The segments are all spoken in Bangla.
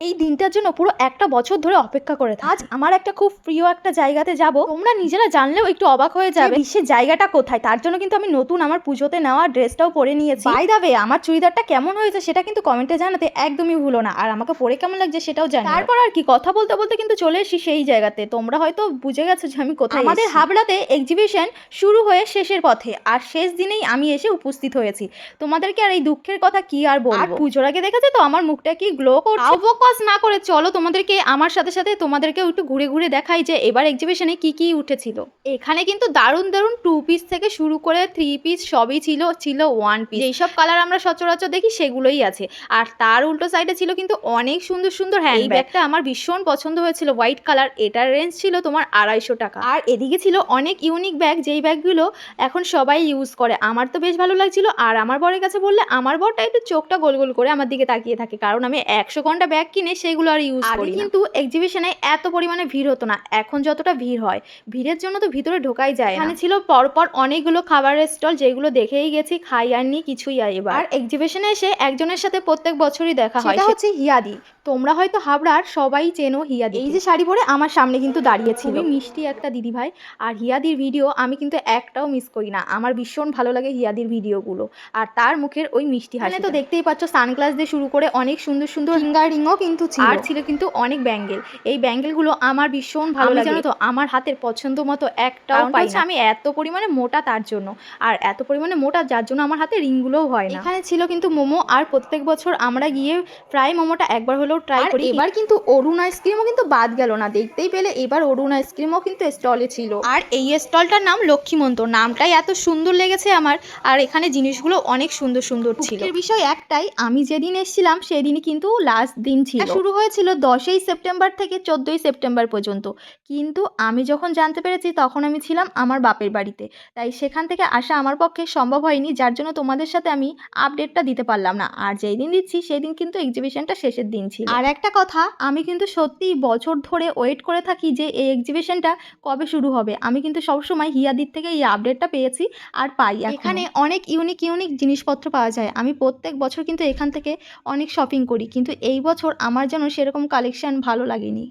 এই দিনটার জন্য পুরো একটা বছর ধরে অপেক্ষা করে থাকি। আজ আমার একটা খুব প্রিয় একটা জায়গাতে যাব। তোমরা নিজেরা জানলেও একটু অবাক হয়ে যাবে বিশ্বের জায়গাটা কোথায়। তার জন্য কিন্তু আমি নতুন আমার পুজোতে নেওয়া ড্রেসটাও পরে নিয়েছি। বাই দ্য ওয়ে, আমার চুড়িদারটা কেমন হয়েছে সেটা কিন্তু কমেন্টে জানাতে একদমই ভুলো না, আর আমাকে পরে কেমন লাগছে সেটাও জানি। তারপর আর কি, কথা বলতে বলতে কিন্তু চলে এসেছি সেই জায়গাতে। তোমরা হয়তো বুঝে গেছো যে আমি কোথায়। আমাদের হাবড়াতে এক্সিবিশন শুরু হয়ে শেষের পথে, আর শেষ দিনেই আমি এসে উপস্থিত হয়েছি। তোমাদেরকে আর এই দুঃখের কথা কি আর বলবো। আর পুজোর আগে দেখেছো তো আমার মুখটা কি গ্লো করছে। ফোকাস না করে চলো তোমাদেরকে আমার সাথে সাথে তোমাদেরকেও একটু ঘুরে ঘুরে দেখাই যে এবার এক্সিবিশনে কি কি উঠেছিল। এখানে কিন্তু দারুণ দারুণ 2 পিস থেকে শুরু করে 3 পিস সবই ছিল 1 পিস। যেসব কালার আমরা সচরাচর দেখি সেগুলোই আছে। আর তার উল্টো সাইডে ছিল কিন্তু অনেক সুন্দর সুন্দর হ্যান্ড ব্যাগ। এই ব্যাগটা আমার ভীষণ পছন্দ হয়েছিল, হোয়াইট কালার। এটার রেঞ্জ ছিল তোমার 250 টাকা। আর এদিকে ছিল অনেক ইউনিক ব্যাগ, যেই ব্যাগগুলো এখন সবাই ইউজ করে। আমার তো বেশ ভালো লাগছিল। আর আমার বরের কাছে বললে আমার বরটা একটু চোখটা গোল গোল করে আমার দিকে তাকিয়ে থাকে, কারণ আমি 100 ঘন্টা ব্যাগ কিনে সেগুলো আর ইউজ করি না। কিন্তু এক্সিবিশনে এত পরিমাণে ভিড় হতো না, এখন যতটা ভিড় হয়। ভিড়ের জন্য তো ভিতরে ঢোকাই যায় না। এখানে ছিল পরপর অনেকগুলো খাবারের স্টল, যেগুলো দেখেই গেছি, খাই আর নি কিছুই। আর এক্সিবিশনে এসে একজনের সাথে প্রত্যেক বছরই দেখা হয়, সেটা হচ্ছে হিয়াদি। তোমরা হয়তো হাবড়ার সবাই চেনো হিয়াদি। এই যে শাড়ি পরে আমার সামনে কিন্তু দাঁড়িয়েছিল, খুবই মিষ্টি একটা দিদি ভাই। আর হিয়াদির ভিডিও আমি কিন্তু একটাও মিস করি না, আমার ভীষণ ভালো লাগে হিয়াদির ভিডিওগুলো। আর তার মুখের ওই মিষ্টি হাসি তো দেখতেই পাচ্ছ। সানগ্লাস দিয়ে শুরু করে অনেক সুন্দর সুন্দর ফিঙ্গার রিংও কিন্তু ছিল, আর ছিল কিন্তু অনেক ব্যাঙ্গেল। এই ব্যাঙ্গেলগুলো আমার ভীষণ ভালো লাগে, জানো তো। আমার হাতের পছন্দ মতো একটাও পাই না। আমি এত পরিমাণে মোটা তার জন্য, আর এত পরিমাণে মোটা যার জন্য আমার হাতে রিংগুলোও হয় না। এখানে ছিল কিন্তু মোমো, আর প্রত্যেক বছর আমরা গিয়ে প্রায় মোমোটা একবার হলেও ট্রাই করি। এবার কিন্তু অরুণ আইসক্রিমও কিন্তু বাদ গেল না, দেখতেই পেলে এবার অরুণ আইসক্রিমও কিন্তু স্টলে ছিল। আর এই স্টলটার নাম লক্ষ্মীমন্ত, নামটাই এত সুন্দর লেগেছে আমার। আর এখানে জিনিসগুলো অনেক সুন্দর সুন্দর ছিল। এর বিষয় একটাই, আমি যেদিন এসেছিলাম সেদিনই কিন্তু লাস্ট দিন ছিল। শুরু হয়েছিল 10ই সেপ্টেম্বর থেকে 14ই সেপ্টেম্বর পর্যন্ত। কিন্তু আমি যখন জানতে পেরেছি তখন আমি ছিলাম আমার বাপের বাড়িতে, তাই সেখান থেকে আসা আমার পক্ষে সম্ভব হয়নি, যার জন্য তোমাদের সাথে আমি আপডেটটা দিতে পারলাম না। আর যেই দিন দিচ্ছি সেই দিন কিন্তু এক্সিবিশনটা শেষের দিন ছিল। আর একটা কথা, আমি কিন্তু সত্যিই বছর ধরে ওয়েট করে থাকি যে এই এক্সিবিশনটা কবে শুরু হবে। আমি কিন্তু সবসময় হিয়াদির থেকে এই আপডেটটা পেয়েছি আর পাই। এখানে অনেক ইউনিক ইউনিক জিনিসপত্র পাওয়া যায়। আমি প্রত্যেক বছর কিন্তু এখান থেকে অনেক শপিং করি, কিন্তু এই বছর আমার যেন সেরকম কালেকশন ভালো লাগেনি।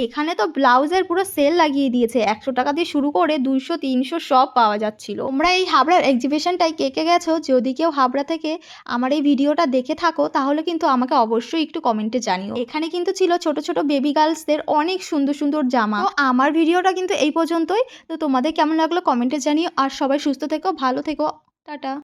এখানে তো ব্লাউজের পুরো সেল লাগিয়ে দিয়েছে, 100 টাকা দিয়ে শুরু করে 200 300 সব পাওয়া যাচ্ছিল। তোমরা এই হাবড়ার এক্সিবিশনটাই কে কে গেছো? যদি কেউ হাবড়া থেকে আমার এই ভিডিওটা দেখে থাকো তাহলে কিন্তু আমাকে অবশ্যই একটু কমেন্টে জানিও। এখানে কিন্তু ছিল ছোট ছোট বেবি গার্লসদের অনেক সুন্দর সুন্দর জামা। তো আমার ভিডিওটা কিন্তু এই পর্যন্তই। তো তোমাদের কেমন লাগলো কমেন্টে জানিও, আর সবাই সুস্থ থেকো, ভালো থেকো, টাটা।